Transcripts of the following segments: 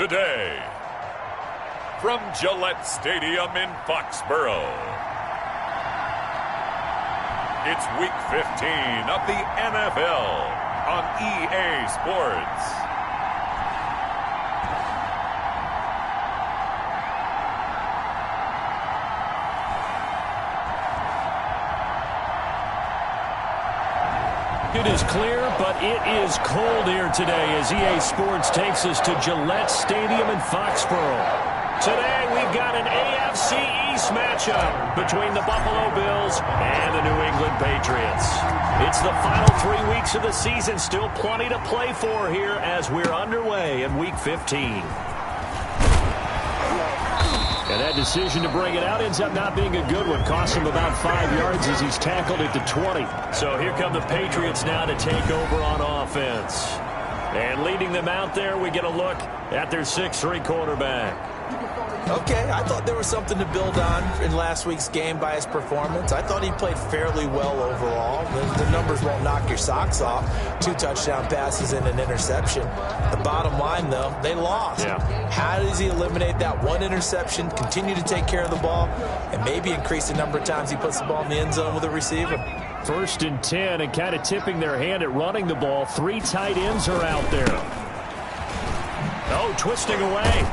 today. From Gillette Stadium in Foxborough, it's Week 15 of the NFL on EA Sports. It is clear, but it is cold here today as EA Sports takes us to Gillette Stadium in Foxborough. Today, we've got an AFC East matchup between the Buffalo Bills and the New England Patriots. It's the final 3 weeks of the season, still plenty to play for here as we're underway in Week 15. And that decision to bring it out ends up not being a good one. Costs him about 5 yards as he's tackled at the 20. So here come the Patriots now to take over on offense. And leading them out there, we get a look at their 6'3" quarterback. Okay, I thought there was something to build on in last week's game by his performance. I thought he played fairly well overall. The numbers won't knock your socks off. 2 touchdown passes and an interception. The bottom line, though, they lost. Yeah. How does he eliminate that one interception, continue to take care of the ball, and maybe increase the number of times he puts the ball in the end zone with a receiver? 1st and 10, and kind of tipping their hand at running the ball. 3 tight ends are out there. Oh, twisting away.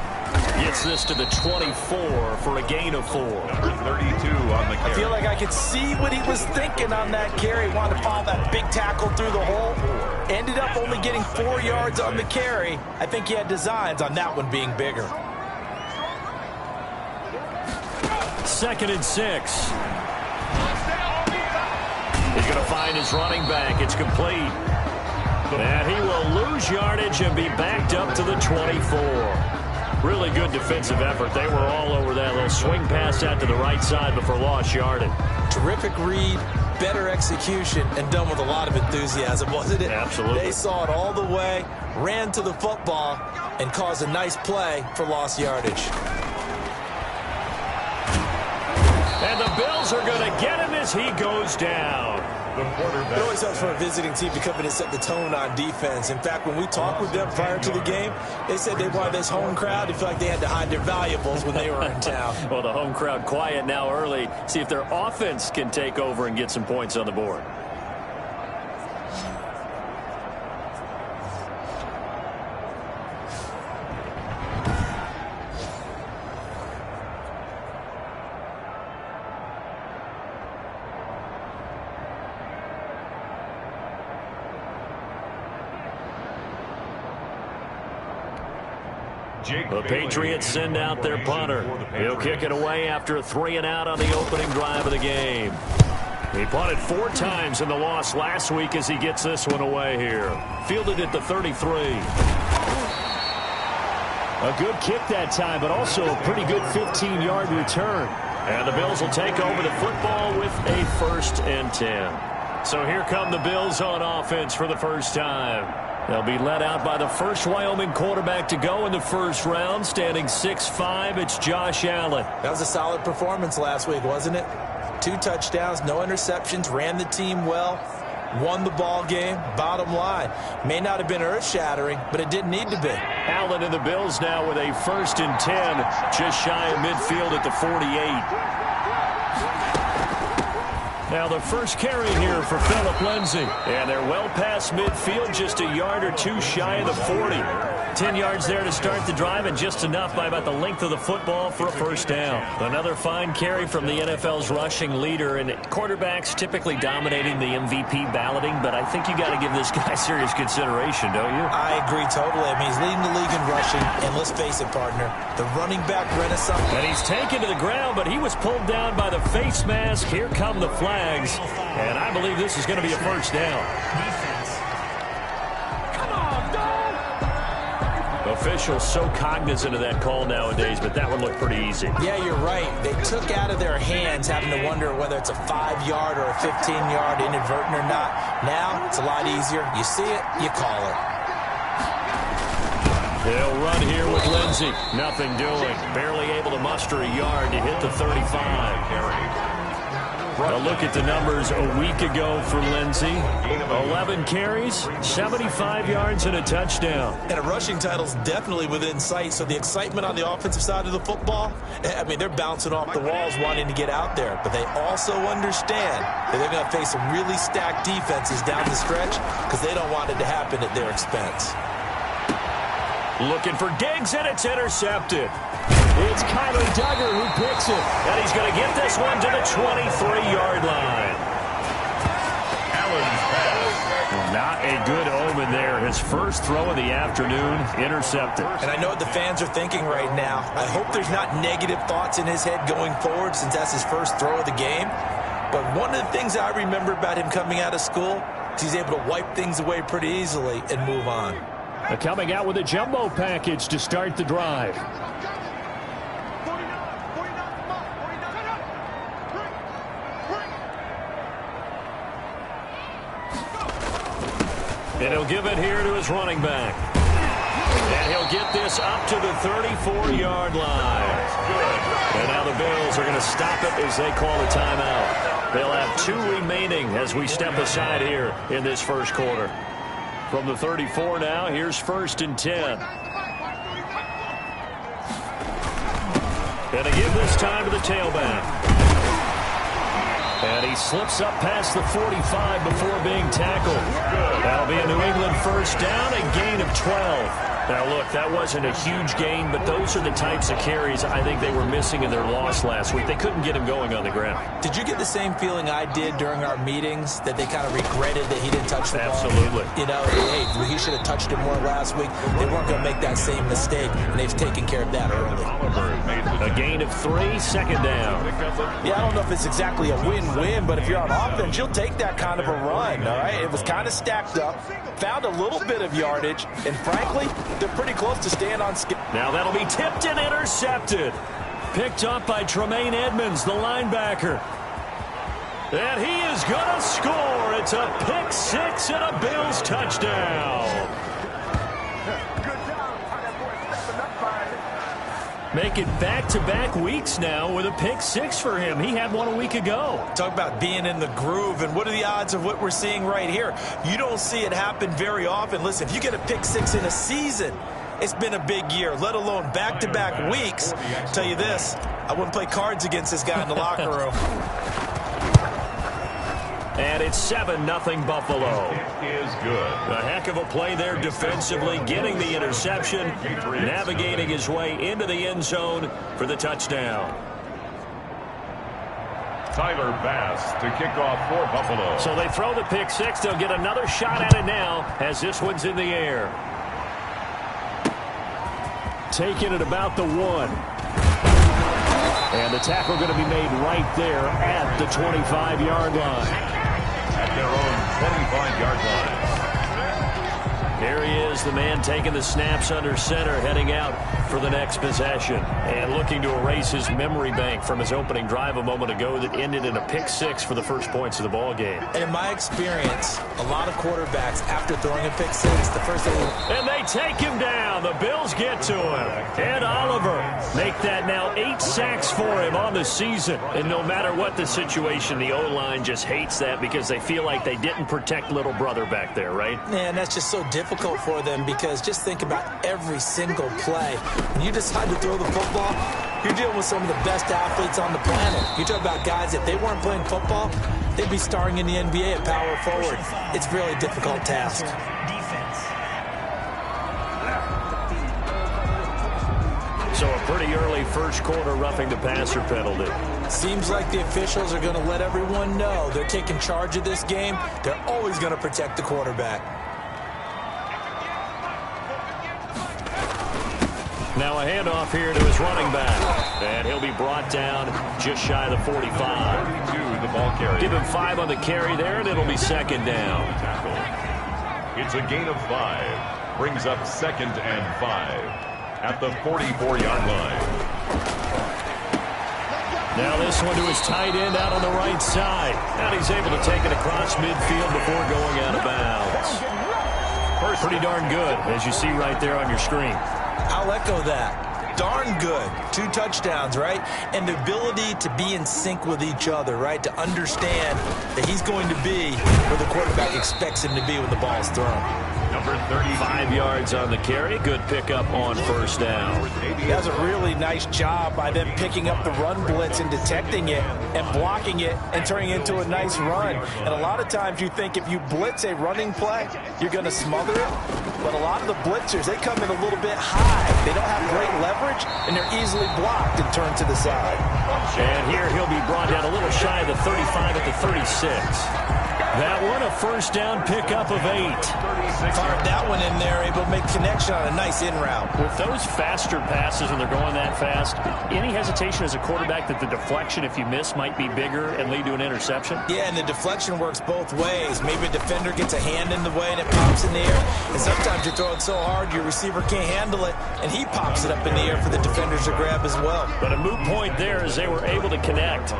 Gets this to the 24 for a gain of 4. Number 32 on the carry. I feel like I could see what he was thinking on that carry. He wanted to follow that big tackle through the hole. Ended up only getting 4 yards on the carry. I think he had designs on that one being bigger. 2nd and 6. He's going to find his running back. It's complete. And he will lose yardage and be backed up to the 24. Really good defensive effort. They were all over that little swing pass out to the right side before lost yardage. Terrific read, better execution, and done with a lot of enthusiasm, wasn't it? Absolutely. They saw it all the way, ran to the football, and caused a nice play for lost yardage. And the Bills are going to get him as he goes down. It always helps for a visiting team to come in and set the tone on defense. In fact, when we talked with them prior to the game, they said they wanted this home crowd to feel like they had to hide their valuables when they were in town. Well, the home crowd quiet now early. See if their offense can take over and get some points on the board. The Patriots send out their punter. He'll kick it away after a 3-and-out on the opening drive of the game. He punted 4 times in the loss last week as he gets this one away here. Fielded at the 33. A good kick that time, but also a pretty good 15-yard return. And the Bills will take over the football with a 1st and 10. So here come the Bills on offense for the first time. They'll be led out by the first Wyoming quarterback to go in the first round, standing 6'5". It's Josh Allen. That was a solid performance last week, wasn't it? 2 touchdowns, no interceptions, ran the team well, won the ball game. Bottom line, may not have been earth-shattering, but it didn't need to be. Allen and the Bills now with a 1st and 10, just shy of midfield at the 48. Now the first carry here for Phillip Lindsay. And they're well past midfield, just a yard or 2 shy of the 40. 10 yards there to start the drive, and just enough by about the length of the football for a first down. Another fine carry from the NFL's rushing leader, and quarterbacks typically dominating the MVP balloting, but I think you got to give this guy serious consideration, don't you? I agree totally. I mean, he's leading the league in rushing, and let's face it, partner, the running back renaissance. And he's taken to the ground, but he was pulled down by the face mask. Here come the flags, and I believe this is going to be a first down. Officials so cognizant of that call nowadays, but that one looked pretty easy. Yeah, you're right. They took out of their hands having to wonder whether it's a 5-yard or a 15-yard inadvertent or not. Now, it's a lot easier. You see it, you call it. They'll run here with Lindsay. Nothing doing. Barely able to muster a yard to hit the 35. A look at the numbers a week ago for Lindsey. 11 carries, 75 yards, and a touchdown. And a rushing title's definitely within sight, so the excitement on the offensive side of the football, I mean, they're bouncing off the walls wanting to get out there, but they also understand that they're going to face some really stacked defenses down the stretch because they don't want it to happen at their expense. Looking for Diggs, and it's intercepted. It's Kyler Duggar who picks it, and he's going to get this one to the 23-yard line. Allen's pass. Not a good omen there. His first throw of the afternoon, intercepted. And I know what the fans are thinking right now. I hope there's not negative thoughts in his head going forward since that's his first throw of the game. But one of the things I remember about him coming out of school is he's able to wipe things away pretty easily and move on. Coming out with a jumbo package to start the drive. And he'll give it here to his running back. And he'll get this up to the 34-yard line. And now the Bills are going to stop it as they call a timeout. They'll have 2 remaining as we step aside here in this first quarter. From the 34 now, here's 1st and 10. And to give this time to the tailback. And he slips up past the 45 before being tackled. That'll be a New England first down, a gain of 12. Now, look, that wasn't a huge gain, but those are the types of carries I think they were missing in their loss last week. They couldn't get him going on the ground. Did you get the same feeling I did during our meetings, that they kind of regretted that he didn't touch the ball? Absolutely. You know, hey, he should have touched it more last week. They weren't going to make that same mistake, and they've taken care of that early. A gain of 3, 2nd down. Yeah, I don't know if it's exactly a win-win, but if you're on offense, you'll take that kind of a run, all right? It was kind of stacked up, found a little bit of yardage, and frankly, they're pretty close to staying on schedule. Now that'll be tipped and intercepted. Picked up by Tremaine Edmonds, the linebacker. And he is going to score. It's a pick 6 and a Bills touchdown. Make it back-to-back weeks now with a pick 6 for him. He had one a week ago. Talk about being in the groove, and what are the odds of what we're seeing right here? You don't see it happen very often. Listen, if you get a pick 6 in a season, it's been a big year, let alone back-to-back weeks. I'll tell you this, I wouldn't play cards against this guy in the locker room. And it's 7-0 Buffalo. It is good. A heck of a play there defensively, getting the interception, navigating his way into the end zone for the touchdown. Tyler Bass to kick off for Buffalo. So they throw the pick 6. They'll get another shot at it now as this one's in the air. Taking it about the 1. And the tackle going to be made right there at the 25-yard line. At their own 25-yard line. Here he is, the man taking the snaps under center, heading out for the next possession. And looking to erase his memory bank from his opening drive a moment ago that ended in a pick 6 for the first points of the ball game. And in my experience, a lot of quarterbacks, after throwing a pick 6, the first thing... And they take him down. The Bills get to him. And Oliver make that now 8 sacks for him on the season. And no matter what the situation, the O-line just hates that because they feel like they didn't protect little brother back there, right? Man, that's just so difficult for them because just think about every single play. When you decide to throw the football, you're dealing with some of the best athletes on the planet. You talk about guys, if they weren't playing football, they'd be starring in the NBA at power forward. It's a really difficult task. So a pretty early first quarter roughing the passer penalty. Seems like the officials are going to let everyone know they're taking charge of this game. They're always going to protect the quarterback. Now a handoff here to his running back. And he'll be brought down just shy of the 45. 32, the ball carrier. Give him 5 on the carry there, and it'll be 2nd down. It's a gain of 5. Brings up 2nd and 5 at the 44-yard line. Now this one to his tight end out on the right side. And he's able to take it across midfield before going out of bounds. Pretty darn good, as you see right there on your screen. I'll echo that. darn good. 2 touchdowns, right? And the ability to be in sync with each other, right? To understand that he's going to be where the quarterback expects him to be when the ball is thrown. Number 35 yards on the carry. Good pickup on first down. That was a really nice job by them picking up the run blitz and detecting it and blocking it and turning it into a nice run. And a lot of times you think if you blitz a running play, you're going to smother it. But a lot of the blitzers, they come in a little bit high. They don't have great leverage, and they're easily blocked and turned to the side. And here he'll be brought down a little shy of the 35 at the 36. That one, a first down pickup of 8. Fired that one in there, able to make connection on a nice in route. With those faster passes when they're going that fast, any hesitation as a quarterback that the deflection, if you miss, might be bigger and lead to an interception? Yeah, and the deflection works both ways. Maybe a defender gets a hand in the way and it pops in the air. And sometimes you're throwing so hard your receiver can't handle it, and he pops it up in the air for the defenders to grab as well. But a moot point there as they were able to connect.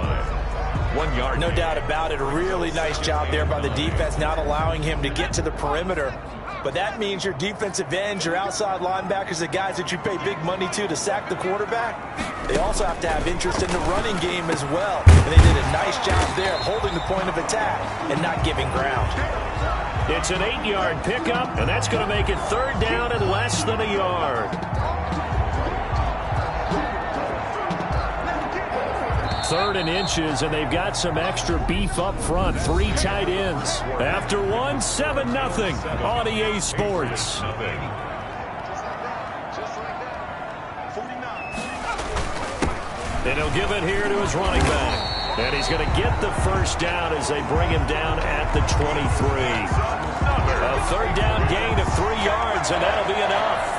1 yard. No doubt about it. A really nice job there by the defense, not allowing him to get to the perimeter. But that means your defensive ends, your outside linebackers, the guys that you pay big money to sack the quarterback, they also have to have interest in the running game as well. And they did a nice job there of holding the point of attack and not giving ground. It's an 8-yard pickup, and that's going to make it 3rd down and less than a yard. 3rd and inches, and they've got some extra beef up front. 3 tight ends. After 1, 7-0 on EA Sports. And he'll give it here to his running back. And he's going to get the first down as they bring him down at the 23. A 3rd down gain of 3 yards, and that'll be enough.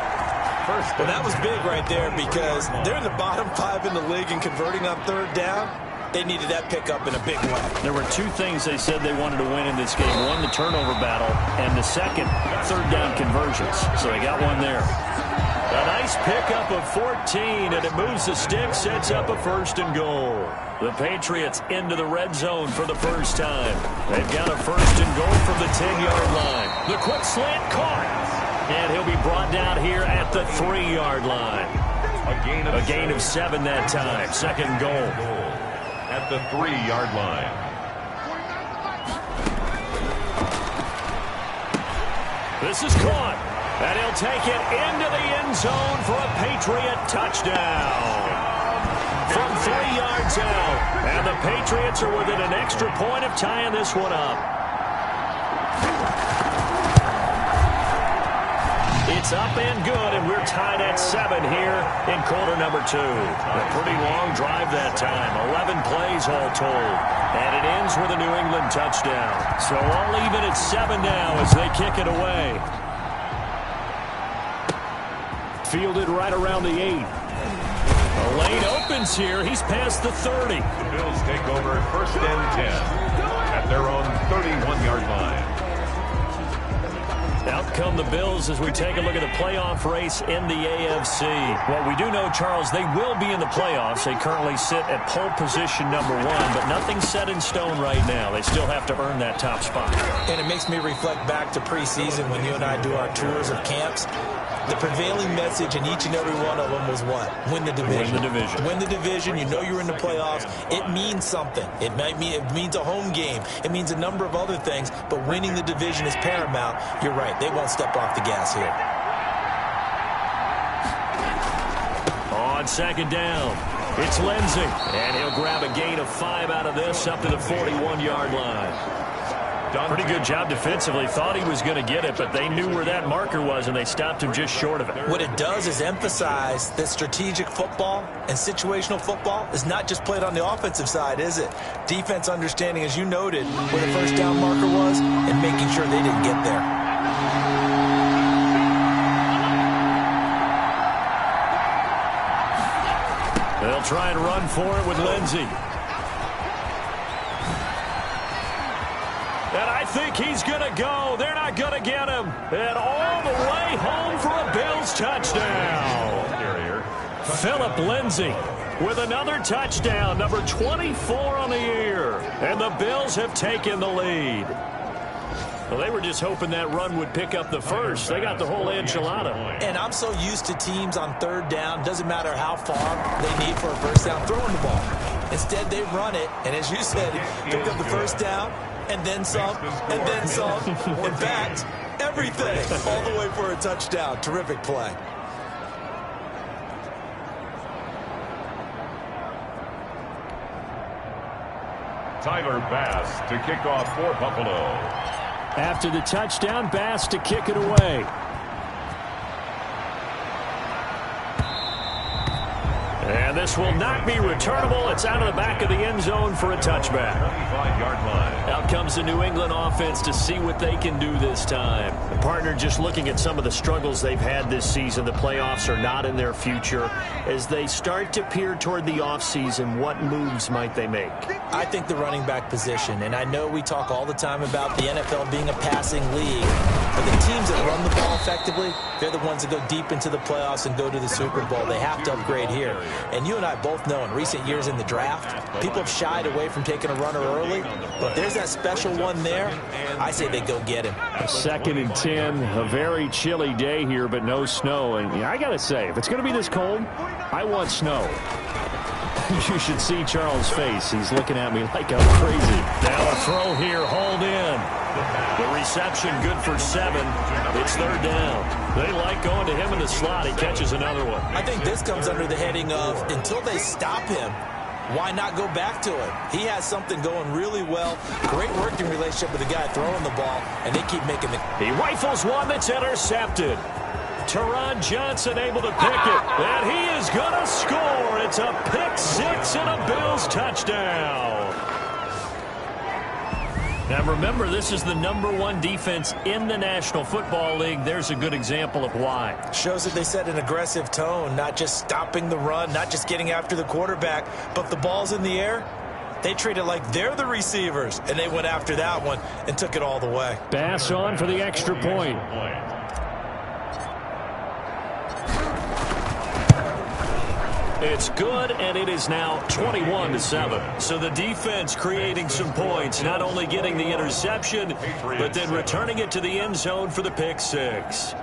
Well, that was big right there because they're in the bottom 5 in the league and converting on 3rd down. They needed that pickup in a big way. There were 2 things they said they wanted to win in this game. One, the turnover battle, and the second, 3rd down conversions. So they got one there. A nice pickup of 14, and it moves the stick, sets up a 1st and goal. The Patriots into the red zone for the first time. They've got a 1st and goal from the 10-yard line. The quick slant caught. And he'll be brought down here at the 3-yard line. A gain of 7 that time. 2nd goal. At the 3-yard line. This is caught. And he'll take it into the end zone for a Patriot touchdown. From 3 yards out. And the Patriots are within an extra point of tying this one up. It's up and good, and we're tied at 7 here in quarter number 2. A pretty long drive that time, 11 plays all told. And it ends with a New England touchdown. So all even at 7 now as they kick it away. Fielded right around the 8. A lane opens here. He's past the 30. The Bills take over 1st and 10 at their own 31-yard line. Out come the Bills as we take a look at the playoff race in the AFC. Well, we do know, Charles, they will be in the playoffs. They currently sit at pole position number 1, but nothing's set in stone right now. They still have to earn that top spot. And it makes me reflect back to preseason when you and I do our tours of camps. The prevailing message in each and every one of them was what? Win the division. Win the division. Win the division. You know you're in the playoffs. It means something. It means a home game. It means a number of other things, but winning the division is paramount. You're right. They won't step off the gas here. On 2nd down, it's Lindsey. And he'll grab a gain of 5 out of this up to the 41-yard line. Pretty good job defensively. Thought he was going to get it, but they knew where that marker was, and they stopped him just short of it. What it does is emphasize that strategic football and situational football is not just played on the offensive side, is it? Defense understanding, as you noted, where the 1st down marker was and making sure they didn't get there. They'll try and run for it with Lindsey. And I think he's going to go. They're not going to get him. And all the way home for a Bills touchdown. Philip Lindsey with another touchdown, number 24 on the year. And the Bills have taken the lead. Well, they were just hoping that run would pick up the first. They got the whole enchilada. And I'm so used to teams on third down, doesn't matter how far they need for a first down, throwing the ball. Instead, they run it, and as you said, pick up the first down, and then some, and then some. In fact, everything, all the way for a touchdown. Terrific play. Tyler Bass to kick off for Buffalo. After the touchdown, Bass to kick it away. And this will not be returnable. It's out of the back of the end zone for a touchback. 25-yard line. Out comes the New England offense to see what they can do this time. The partner, just looking at some of the struggles they've had this season, the playoffs are not in their future. As they start to peer toward the offseason, what moves might they make? I think the running back position, and I know we talk all the time about the NFL being a passing league, but the teams that run the ball effectively, they're the ones that go deep into the playoffs and go to the Super Bowl. They have to upgrade here. And you and I both know in recent years in the draft, people have shied away from taking a runner early. But there's that special one there. I say they go get him. A 2nd and 10, a very chilly day here, but no snow. And I got to say, if it's going to be this cold, I want snow. You should see Charles' face. He's looking at me like I'm crazy. Now a throw here, hauled in. The reception good for 7. It's third down. They like going to him in the slot. He catches another one. I think this comes under the heading of until they stop him, why not go back to it? He has something going really well. Great working relationship with the guy throwing the ball, and they keep making the... He rifles one that's intercepted. Teron Johnson able to pick it, and he is going to score. It's a pick 6 and a Bills touchdown. Now remember, this is the #1 defense in the National Football League. There's a good example of why. Shows that they set an aggressive tone, not just stopping the run, not just getting after the quarterback, but if the ball's in the air, they treat it like they're the receivers, and they went after that one and took it all the way. Bass on for the extra point. It's good, and it is now 21-7. So the defense creating some points, not only getting the interception, but then returning it to the end zone for the pick 6.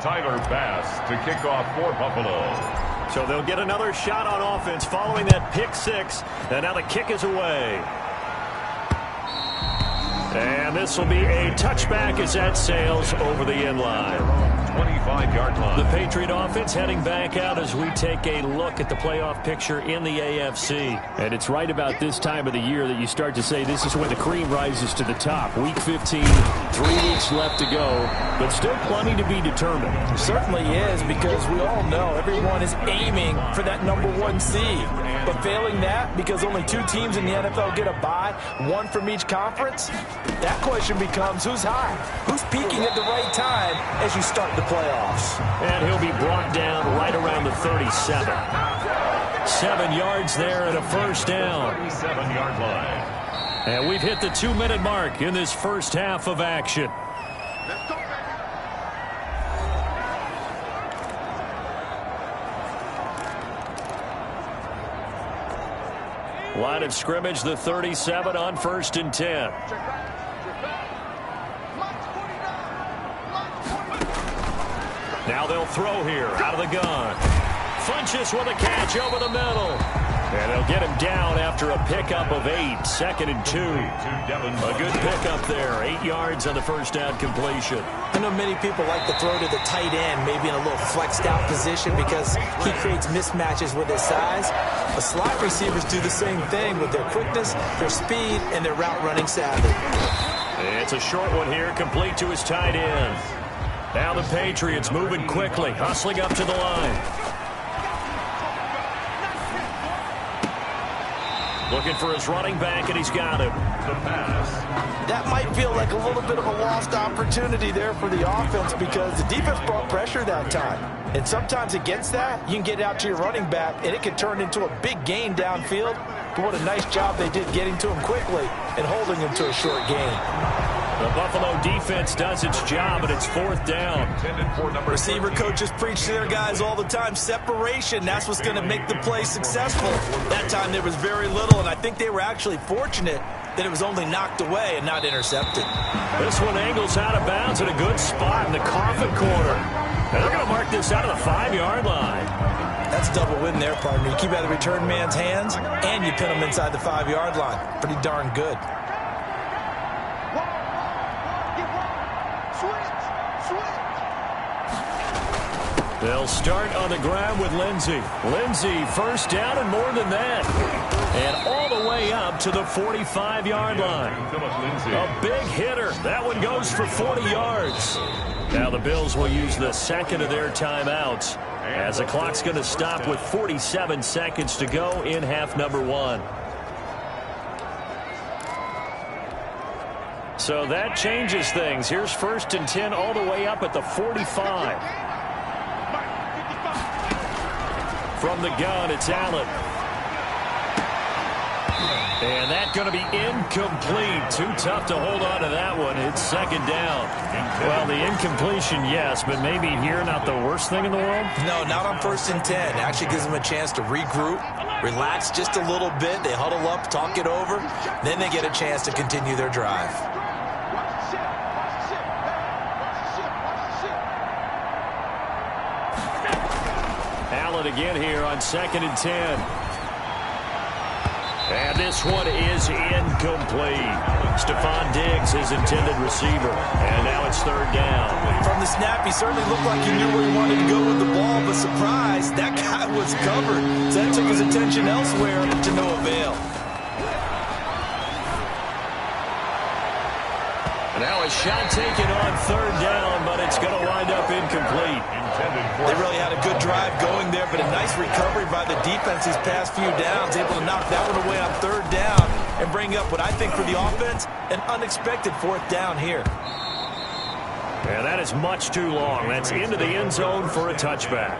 Tyler Bass to kick off for Buffalo. So they'll get another shot on offense following that pick 6. And now the kick is away. And this will be a touchback as that sails over the end line. 25-yard line. The Patriot offense heading back out as we take a look at the playoff picture in the AFC. And it's right about this time of the year that you start to say this is when the cream rises to the top. Week 15, 3 weeks left to go, but still plenty to be determined. It certainly is, because we all know everyone is aiming for that #1 seed. But failing that, because only 2 teams in the NFL get a bye, 1 from each conference, that question becomes who's high? Who's peaking at the right time as you start the playoffs? And he'll be brought down right around the 37. 7 yards there and a first down. 37-yard line. And we've hit the 2-minute mark in this first half of action. Line of scrimmage, the 37 on 1st and 10. Now they'll throw here out of the gun. Funches with a catch over the middle. And they'll get him down after a pickup of 8. 2nd and 2. A good pickup there. 8 yards on the first down completion. I know many people like to throw to the tight end, maybe in a little flexed out position because he creates mismatches with his size. The slot receivers do the same thing with their quickness, their speed, and their route running savvy. It's a short one here, complete to his tight end. Now the Patriots moving quickly, hustling up to the line. Looking for his running back, and he's got him. The pass. That might feel like a little bit of a lost opportunity there for the offense because the defense brought pressure that time. And sometimes against that, you can get out to your running back, and it can turn into a big gain downfield. But what a nice job they did getting to him quickly and holding him to a short gain. The Buffalo defense does its job, and it's 4th down. Receiver coaches preach to their guys all the time. Separation, that's what's going to make the play successful. That time there was very little, and I think they were actually fortunate that it was only knocked away and not intercepted. This one angles out of bounds at a good spot in the coffin corner. And they're going to mark this out of the 5-yard line. That's a double win there, partner. You keep out of the return man's hands, and you pin him inside the 5-yard line. Pretty darn good. They'll start on the ground with Lindsey. Lindsey, first down and more than that. And all the way up to the 45-yard line. A big hitter. That one goes for 40 yards. Now the Bills will use the second of their timeouts, as the clock's going to stop with 47 seconds to go in half number 1. So that changes things. Here's 1st and 10 all the way up at the 45. From the gun, it's Allen. And that's going to be incomplete. Too tough to hold on to that one. It's 2nd down. Well, the incompletion, yes, but maybe here not the worst thing in the world? No, not on 1st and 10. Actually gives them a chance to regroup, relax just a little bit. They huddle up, talk it over. Then they get a chance to continue their drive. Allen again here on 2nd and 10. And this one is incomplete. Stephon Diggs, his intended receiver. And now it's 3rd down. From the snap, he certainly looked like he knew where he wanted to go with the ball, but surprise, that guy was covered. So that took his attention elsewhere to no avail. Now a shot taken on 3rd down, but it's going to wind up incomplete. They really had a good drive going there, but a nice recovery by the defense these past few downs, able to knock that one away on 3rd down and bring up what I think for the offense, an unexpected 4th down here. And that is much too long. That's into the end zone for a touchback.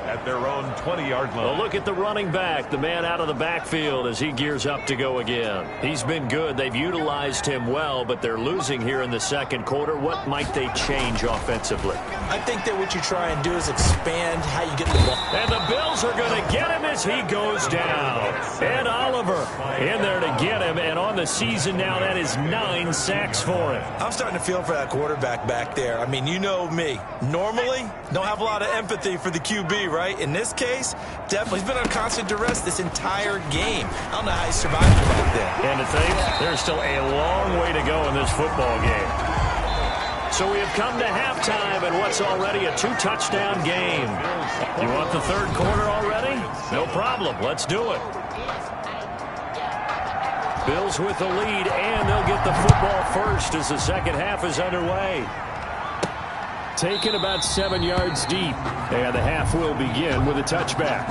At their own 20-yard line. Well, look at the running back, the man out of the backfield as he gears up to go again. He's been good. They've utilized him well, but they're losing here in the 2nd quarter. What might they change offensively? I think that what you try and do is expand how you get the ball. And the Bills are going to get him as he goes down. And Oliver in there to get him. And on the season now, that is 9 sacks for him. I'm starting to feel for that quarterback back there. I mean, you know me. Normally, don't have a lot of empathy for the QB, right? In this case, definitely. He's been on constant duress this entire game. I don't know how he survived it back there. And to think, there's still a long way to go in this football game. So we have come to halftime in what's already a 2-touchdown game. You want the 3rd quarter already? No problem. Let's do it. Bills with the lead, and they'll get the football first as the 2nd half is underway. Taken about 7 yards deep, and the half will begin with a touchback.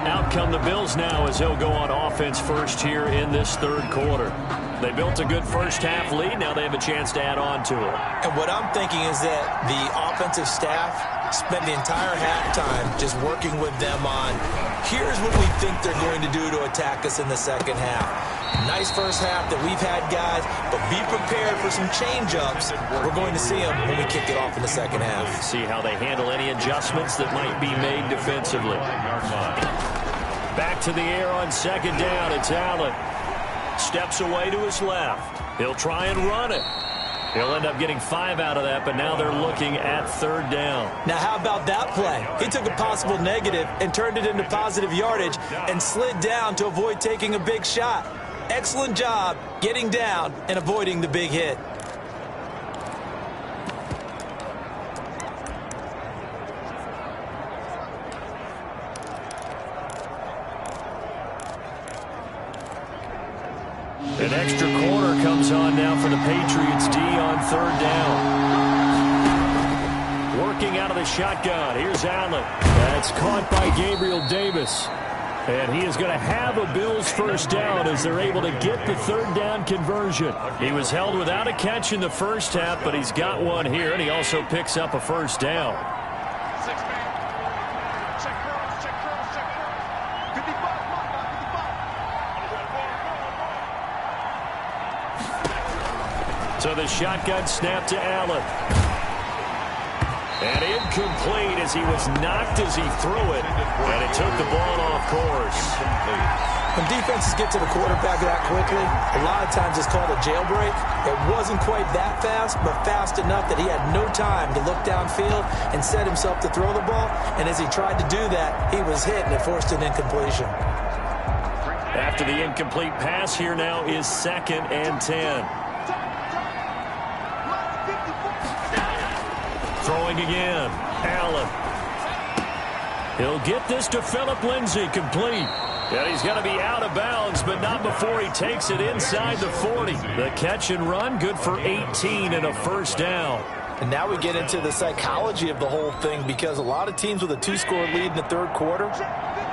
Out come the Bills now as they'll go on offense first here in this 3rd quarter. They built a good first half lead. Now they have a chance to add on to it. And what I'm thinking is that the offensive staff spent the entire halftime just working with them on, here's what we think they're going to do to attack us in the 2nd half. Nice first half that we've had, guys, but be prepared for some change-ups. We're going to see them when we kick it off in the 2nd half. See how they handle any adjustments that might be made defensively. Back to the air on 2nd down. It's Allen. Steps away to his left. He'll try and run it. He'll end up getting 5 out of that, but now they're looking at 3rd down. Now, how about that play? He took a possible negative and turned it into positive yardage and slid down to avoid taking a big shot. Excellent job getting down and avoiding the big hit. An extra corner comes on now for the Patriots D on 3rd down. Working out of the shotgun. Here's Allen. That's caught by Gabriel Davis. And he is going to have a Bills first down as they're able to get the 3rd down conversion. He was held without a catch in the first half, but he's got one here, and he also picks up a first down. So the shotgun snap to Allen. And incomplete as he was knocked as he threw it. And it took the ball off course. When defenses get to the quarterback that quickly, a lot of times it's called a jailbreak. It wasn't quite that fast, but fast enough that he had no time to look downfield and set himself to throw the ball. And as he tried to do that, he was hit and it forced an incompletion. After the incomplete pass, here now is 2nd and 10. Throwing again. Allen. He'll get this to Phillip Lindsay, complete. And he's going to be out of bounds, but not before he takes it inside the 40. The catch and run, good for 18 and a first down. And now we get into the psychology of the whole thing, because a lot of teams with a 2-score lead in the third quarter,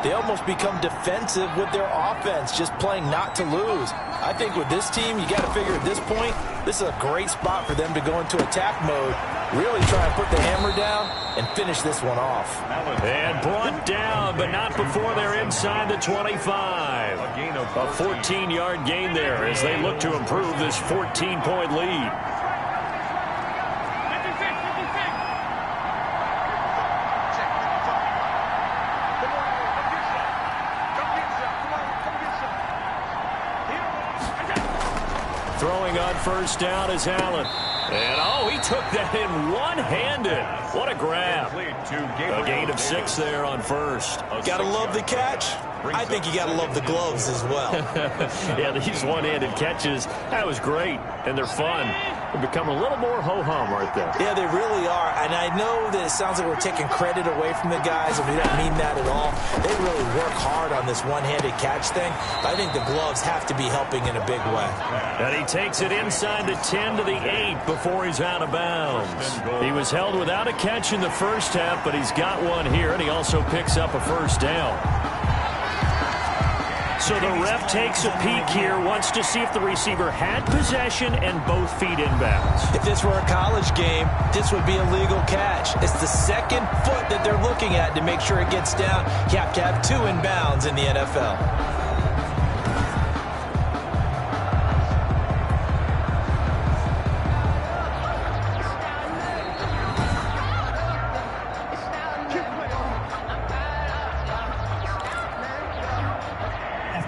they almost become defensive with their offense, just playing not to lose. I think with this team, you got to figure at this point, this is a great spot for them to go into attack mode, really try and put the hammer down and finish this one off. And brought down, but not before they're inside the 25. A 14-yard gain there as they look to improve this 14-point lead. Throwing on first down is Allen. And, oh, he took that in one-handed. What a grab. A gain of 6 there on first. Got to love the catch. I think you got to love the gloves as well. Yeah, these one-handed catches, that was great, and they're fun. They become a little more ho-hum right there. Yeah, they really are. And I know that it sounds like we're taking credit away from the guys, and we don't mean that at all. They really work hard on this one-handed catch thing. But I think the gloves have to be helping in a big way. And he takes it inside the 10 to the 8 before he's out of bounds. He was held without a catch in the first half, but he's got one here, and he also picks up a first down. So the ref takes a peek here, wants to see if the receiver had possession and both feet inbounds. If this were a college game, this would be a legal catch. It's the second foot that they're looking at to make sure it gets down. You have to have 2 inbounds in the NFL.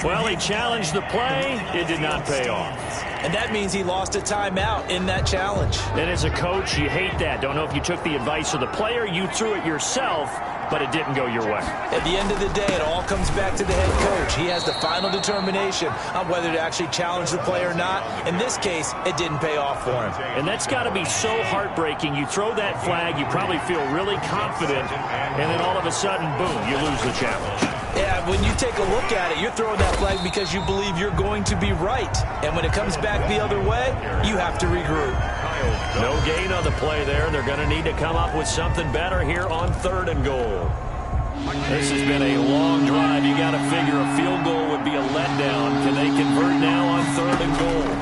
Well, he challenged the play. It did not pay off. And that means he lost a timeout in that challenge. And as a coach, you hate that. Don't know if you took the advice of the player. You threw it yourself, but it didn't go your way. At the end of the day, it all comes back to the head coach. He has the final determination on whether to actually challenge the play or not. In this case, it didn't pay off for him. And that's got to be so heartbreaking. You throw that flag, you probably feel really confident, and then all of a sudden, boom, you lose the challenge. Yeah, when you take a look at it, you're throwing that flag because you believe you're going to be right. And when it comes back the other way, you have to regroup. No gain on the play there. They're going to need to come up with something better here on 3rd and goal. This has been a long drive. You got to figure a field goal would be a letdown. Can they convert now on 3rd and goal?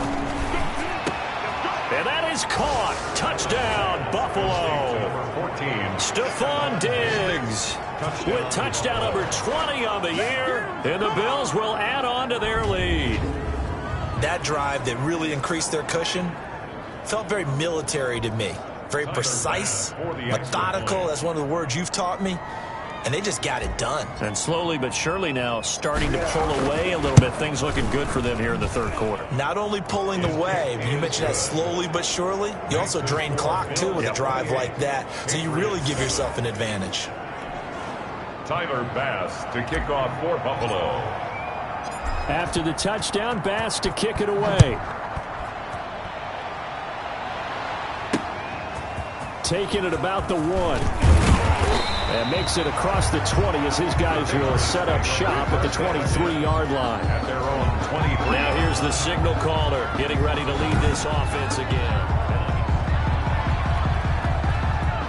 And that is caught. Touchdown, Buffalo. 14. Stephon Diggs with touchdown number 20 on the year. And the Bills will add on to their lead. That drive that really increased their cushion felt very military to me. Very precise, methodical. That's one of the words you've taught me. And they just got it done. And slowly but surely now starting to pull away a little bit. Things looking good for them here in the 3rd quarter. Not only pulling away, but you mentioned that slowly but surely. You also drain clock, too, with a drive like that. So you really give yourself an advantage. Tyler Bass to kick off for Buffalo. After the touchdown, Bass to kick it away. Taking it about the 1. And makes it across the 20 as his guys will set up shop at the 23-yard line. At their own 23. Now here's the signal caller getting ready to lead this offense again.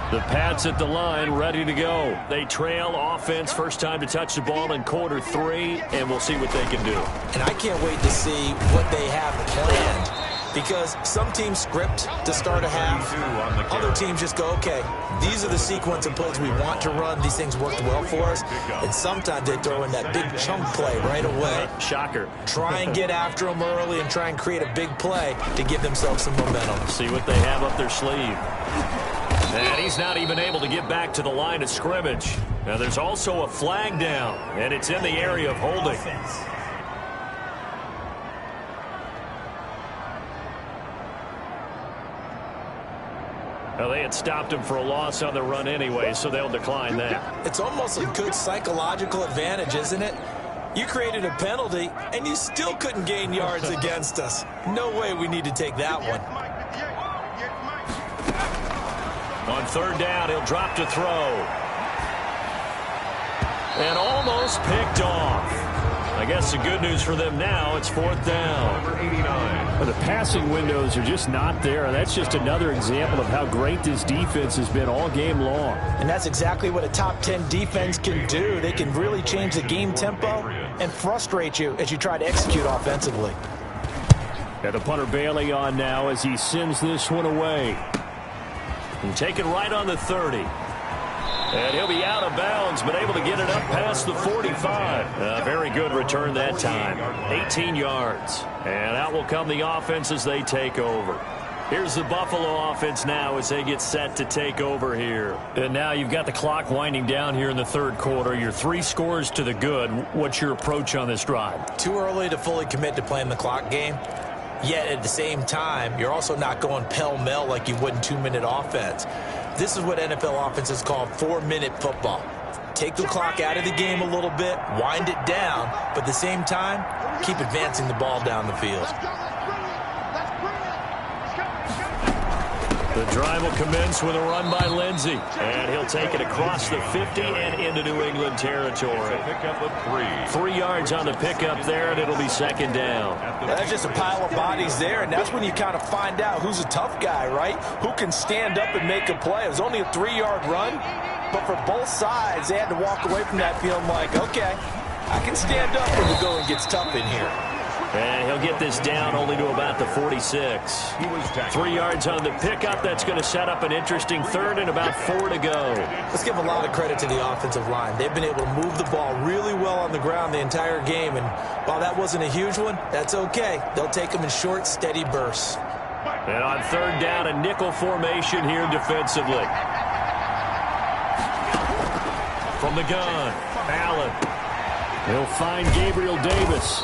The Pats at the line ready to go. They trail offense, first time to touch the ball in quarter 3, and we'll see what they can do. And I can't wait to see what they have planned. Because some teams script to start a half. Other teams just go, okay, these are the sequence of plays we want to run. These things worked well for us. And sometimes they throw in that big chunk play right away. Shocker. Try and get after them early and try and create a big play to give themselves some momentum. See what they have up their sleeve. And he's not even able to get back to the line of scrimmage. Now there's also a flag down, and it's in the area of holding. Well, they had stopped him for a loss on the run anyway, so they'll decline that. It's almost a good psychological advantage, isn't it? You created a penalty, and you still couldn't gain yards against us. No way we need to take that one. On third down, he'll drop to throw. And almost picked off. I guess the good news for them now, it's fourth down. Number 89. Well, the passing windows are just not there. That's just another example of how great this defense has been all game long. And that's exactly what a top 10 defense can do. They can really change the game tempo and frustrate you as you try to execute offensively. And the punter Bailey on now as he sends this one away. And take it right on the 30. And he'll be out of bounds, but able to get it up past the 45. Very good return that time. 18 yards. And out will come the offense as they take over. Here's the Buffalo offense now as they get set to take over here. And now you've got the clock winding down here in the third quarter. You're 3 scores to the good. What's your approach on this drive? Too early to fully commit to playing the clock game. Yet at the same time, you're also not going pell-mell like you would in 2-minute offense. This is what NFL offenses call 4-minute football. Take the clock out of the game a little bit, wind it down, but at the same time, keep advancing the ball down the field. The drive will commence with a run by Lindsey. And he'll take it across the 50 and into New England territory. Pickup of 3. 3 yards on the pickup there, and it'll be second down. That's just a pile of bodies there, and that's when you kind of find out who's a tough guy, right? Who can stand up and make a play. It was only a 3-yard run, but for both sides, they had to walk away from that feeling like, okay, I can stand up when the going gets tough in here. And he'll get this down only to about the 46. 3 yards on the pickup. That's going to set up an interesting third and about 4 to go. Let's give a lot of credit to the offensive line. They've been able to move the ball really well on the ground the entire game. And while that wasn't a huge one, that's okay. They'll take them in short, steady bursts. And on third down, a nickel formation here defensively. From the gun, Allen. He'll find Gabriel Davis.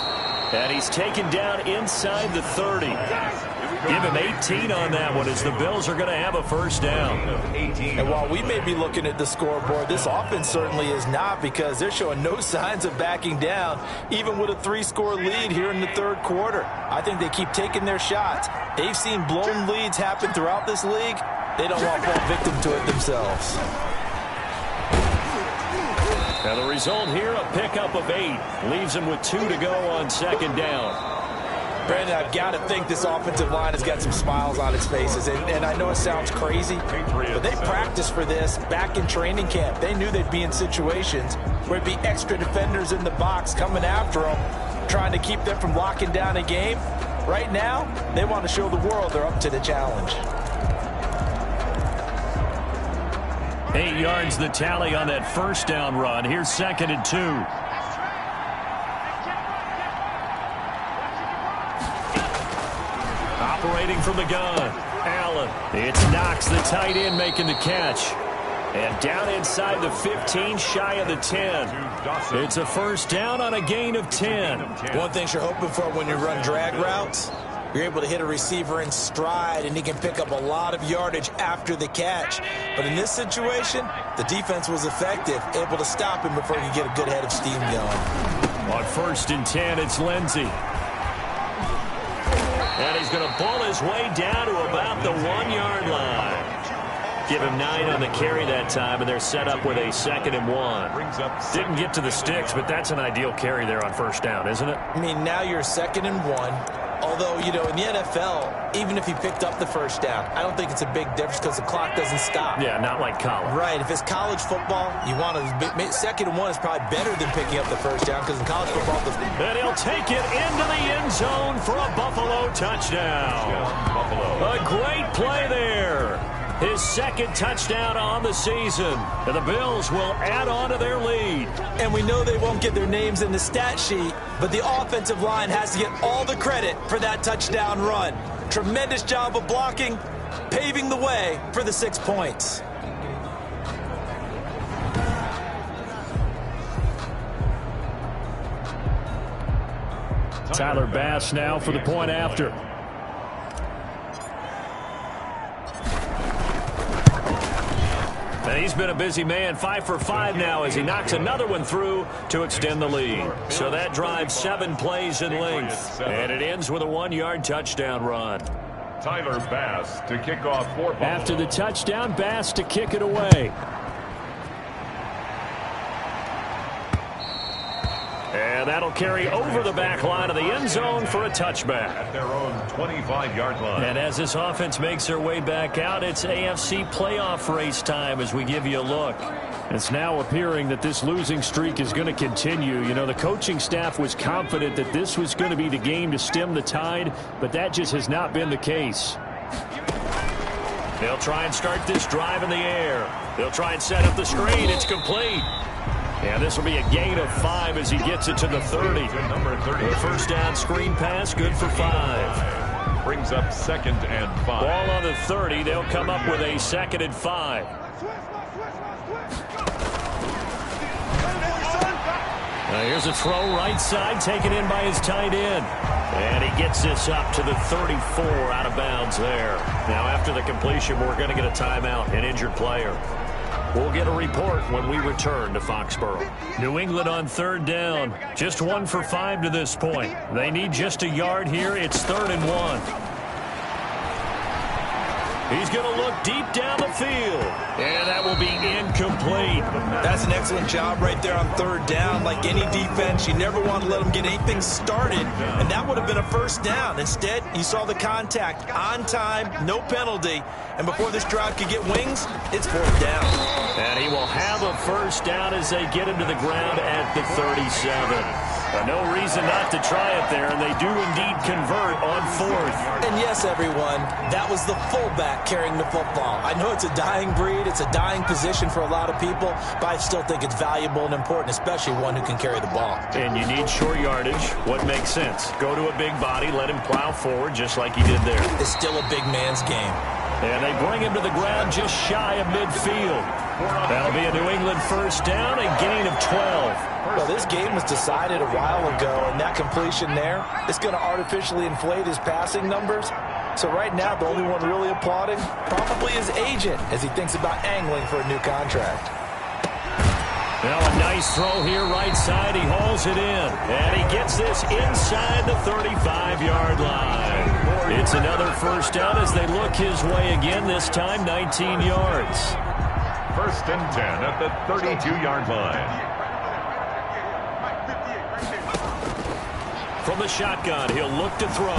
And he's taken down inside the 30. Give him 18 on that one as the Bills are going to have a first down. And while we may be looking at the scoreboard, this offense certainly is not, because they're showing no signs of backing down, even with a 3-score lead here in the third quarter. I think they keep taking their shots. They've seen blown leads happen throughout this league. They don't want to fall victim to it themselves. Now the result here, a pickup of 8. Leaves him with 2 to go on second down. Brandon, I've got to think this offensive line has got some smiles on its faces. And I know it sounds crazy, but they practiced for this back in training camp. They knew they'd be in situations where it'd be extra defenders in the box coming after them, trying to keep them from locking down a game. Right now, they want to show the world they're up to the challenge. 8 yards the tally on that first down run. Here's second and 2. Operating from the gun, Allen. It's Knox, the tight end, making the catch. And down inside the 15, shy of the 10. It's a first down on a gain of 10. One thing you're hoping for when you run drag routes, you're able to hit a receiver in stride, and he can pick up a lot of yardage after the catch. But in this situation, the defense was effective, able to stop him before he could get a good head of steam going. On first and 10, it's Lindsey. And he's going to pull his way down to about the 1-yard line. Give him 9 on the carry that time, and they're set up with a second and 1. Didn't get to the sticks, but that's an ideal carry there on first down, isn't it? I mean, now you're second and 1. Although, you know, in the NFL, even if he picked up the first down, I don't think it's a big difference because the clock doesn't stop. Yeah, not like college. Right. If it's college football, you want to, second and one is probably better than picking up the first down because in college football, and he'll take it into the end zone for a Buffalo touchdown. A great play there. His second touchdown on the season. And the Bills will add on to their lead. And we know they won't get their names in the stat sheet, but the offensive line has to get all the credit for that touchdown run. Tremendous job of blocking, paving the way for the 6 points. Tyler Bass now for the point after. And he's been a busy man, 5 for 5 now as he knocks another one through to extend the lead. So that drives 7 plays in length. And it ends with a 1-yard touchdown run. Tyler Bass to kick off for Buffalo. After the touchdown, Bass to kick it away. And that'll carry over the back line of the end zone for a touchback. At their own 25-yard line. And as this offense makes their way back out, it's AFC playoff race time as we give you a look. It's now appearing that this losing streak is going to continue. You know, the coaching staff was confident that this was going to be the game to stem the tide, but that just has not been the case. They'll try and start this drive in the air. They'll try and set up the screen. It's complete. And this will be a gain of 5 as he gets it to the 30. The first down screen pass, good for 5. Brings up 2nd and 5. Ball on the 30. They'll come up with a 2nd and 5. Now here's a throw right side, taken in by his tight end. And he gets this up to the 34 out of bounds there. Now after the completion, we're going to get a timeout, an injured player. We'll get a report when we return to Foxborough. New England on 3rd down. Just 1 for 5 to this point. They need just a yard here. It's 3rd and 1. He's going to look deep down the field. And that will be incomplete. That's an excellent job right there on 3rd down. Like any defense, you never want to let them get anything started. And that would have been a first down. Instead, you saw the contact on time, no penalty. And before this drive could get wings, it's 4th down. And he will have a first down as they get him to the ground at the 37. No reason not to try it there, and they do indeed convert on 4th. And yes, everyone, that was the fullback carrying the football. I know it's a dying breed, it's a dying position for a lot of people, but I still think it's valuable and important, especially one who can carry the ball. And you need short yardage. What makes sense? Go to a big body, let him plow forward just like he did there. It's still a big man's game. And they bring him to the ground just shy of midfield. That'll be a New England first down, a gain of 12. Well, this game was decided a while ago, and that completion there is going to artificially inflate his passing numbers. So right now, the only one really applauding probably his agent as he thinks about angling for a new contract. Now a nice throw here right side. He hauls it in. And he gets this inside the 35-yard line. It's another first down as they look his way again, this time 19 yards. 1st and 10 at the 32-yard line. From the shotgun, he'll look to throw.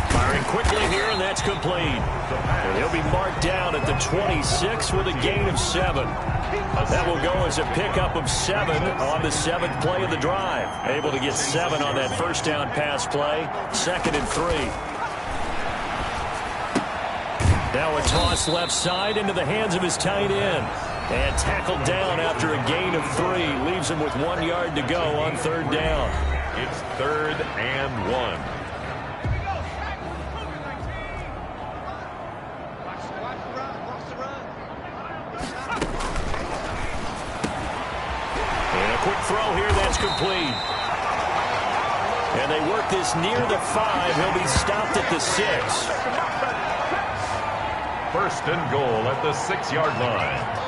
Firing quickly here, and that's complete. And he'll be marked down at the 26 with a gain of 7. That will go as a pickup of 7 on the 7th play of the drive. Able to get 7 on that first down pass play. 2nd and 3. Now a toss left side into the hands of his tight end. And tackled down after a gain of 3. Leaves him with 1 yard to go on 3rd down. It's 3rd and 1. And a quick throw here, that's complete. And they work this near the 5. He'll be stopped at the 6. 1st and goal at the 6-yard line.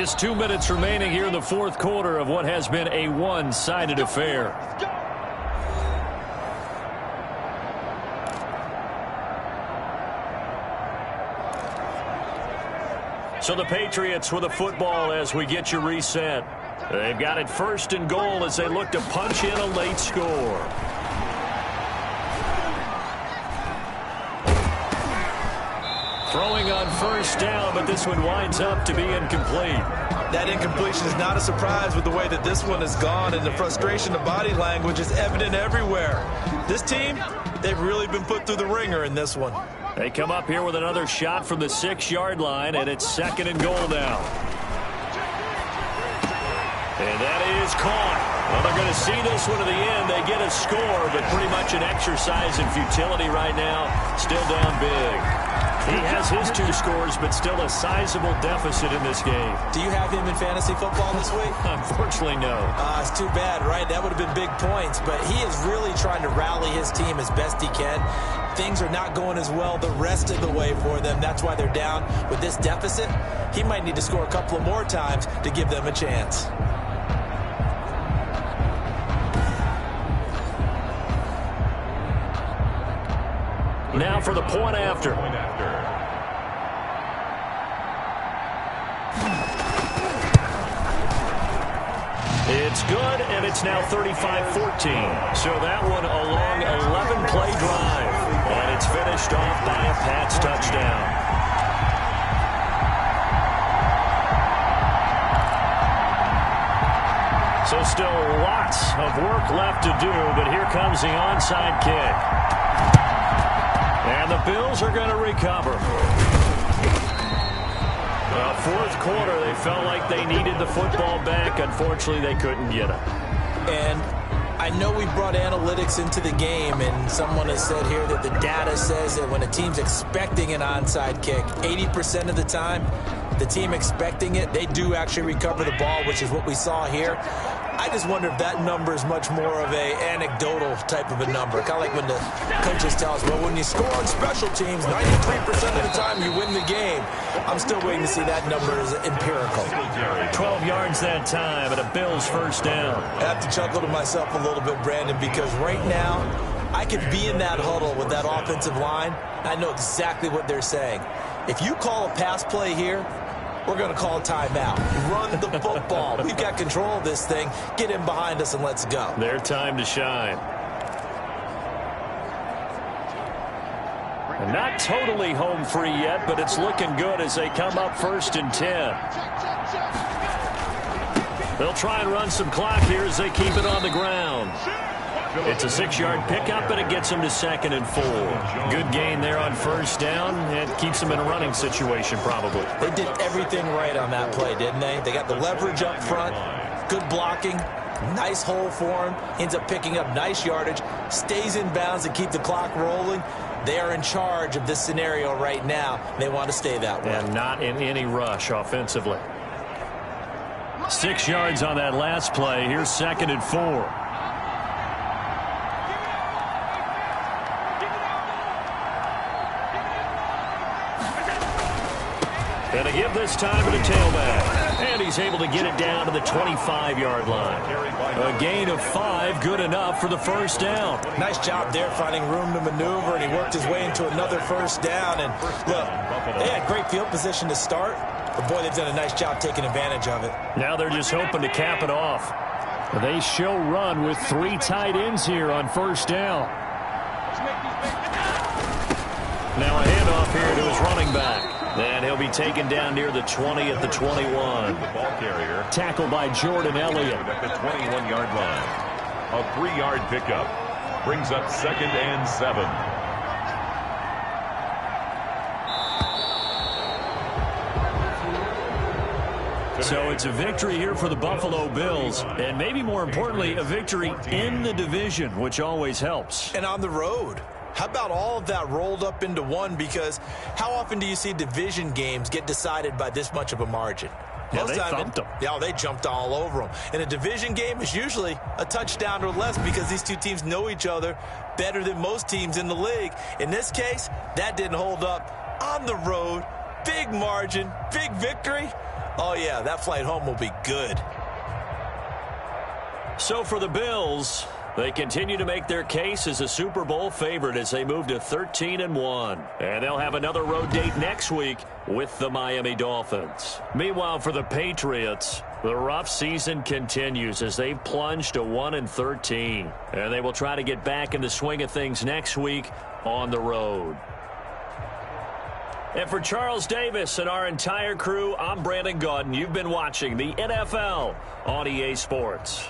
Just 2 minutes remaining here in the fourth quarter of what has been a one-sided affair. So the Patriots with the football as we get you reset. They've got it first and goal as they look to punch in a late score. Throwing on first down, but this one winds up to be incomplete. That incompletion is not a surprise with the way that this one has gone, and the frustration of body language is evident everywhere. This team, they've really been put through the ringer in this one. They come up here with another shot from the 6-yard line, and it's second and goal now. And that is caught. Well, they're going to see this one to the end. They get a score, but pretty much an exercise in futility right now. Still down big. He has his 2 scores, but still a sizable deficit in this game. Do you have him in fantasy football this week? Unfortunately, no. It's too bad, right? That would have been big points, but he is really trying to rally his team as best he can. Things are not going as well the rest of the way for them. That's why they're down with this deficit. He might need to score a couple of more times to give them a chance. Now for the point after. It's good, and it's now 35-14. So that one a long 11-play drive. And it's finished off by a Pats touchdown. So still lots of work left to do, but here comes the onside kick. And the Bills are going to recover. Fourth quarter, they felt like they needed the football back. Unfortunately, they couldn't get it. And I know we brought analytics into the game, and someone has said here that the data says that when a team's expecting an onside kick, 80% of the time, the team expecting it, they do actually recover the ball, which is what we saw here. I just wonder if that number is much more of a anecdotal type of a number. Kind of like when the coaches tell us, well, when you score on special teams, 93% of the time you win the game. I'm still waiting to see that number as empirical. 12 yards that time and a Bills first down. I have to chuckle to myself a little bit, Brandon, because right now I could be in that huddle with that offensive line. I know exactly what they're saying. If you call a pass play here, we're going to call a timeout. Run the football. We've got control of this thing. Get in behind us and let's go. Their time to shine. And not totally home free yet, but it's looking good as they come up first and 10. They'll try and run some clock here as they keep it on the ground. It's a 6-yard pickup, and it gets them to second and 4. Good gain there on first down. It keeps them in a running situation, probably. They did everything right on that play, didn't they? They got the leverage up front, good blocking, nice hole for him, ends up picking up nice yardage, stays in bounds to keep the clock rolling. They are in charge of this scenario right now. They want to stay that way. And not in any rush offensively. 6 yards on that last play. Here's second and 4. And a give this time to the tailback. And he's able to get it down to the 25-yard line. A gain of 5, good enough for the first down. Nice job there finding room to maneuver, and he worked his way into another first down. And look, they had great field position to start, but boy, they've done a nice job taking advantage of it. Now they're just hoping to cap it off. They show run with 3 tight ends here on first down. Now a handoff here to his running back. And he'll be taken down near the 20 at the 21. The ball carrier. Tackled by Jordan Elliott. At the 21-yard line. A 3-yard pickup. Brings up second and 7. So it's a victory here for the Buffalo Bills. And maybe more importantly, a victory in the division, which always helps. And on the road. How about all of that rolled up into one? Because how often do you see division games get decided by this much of a margin? Yeah, they thumped them. Yeah, they jumped all over them. And a division game is usually a touchdown or less because these two teams know each other better than most teams in the league. In this case, that didn't hold up. On the road, big margin, big victory. Oh, yeah, that flight home will be good. So for the Bills, they continue to make their case as a Super Bowl favorite as they move to 13-1. And they'll have another road date next week with the Miami Dolphins. Meanwhile, for the Patriots, the rough season continues as they've plunged to 1-13. And they will try to get back in the swing of things next week on the road. And for Charles Davis and our entire crew, I'm Brandon Gaudin. You've been watching the NFL on EA Sports.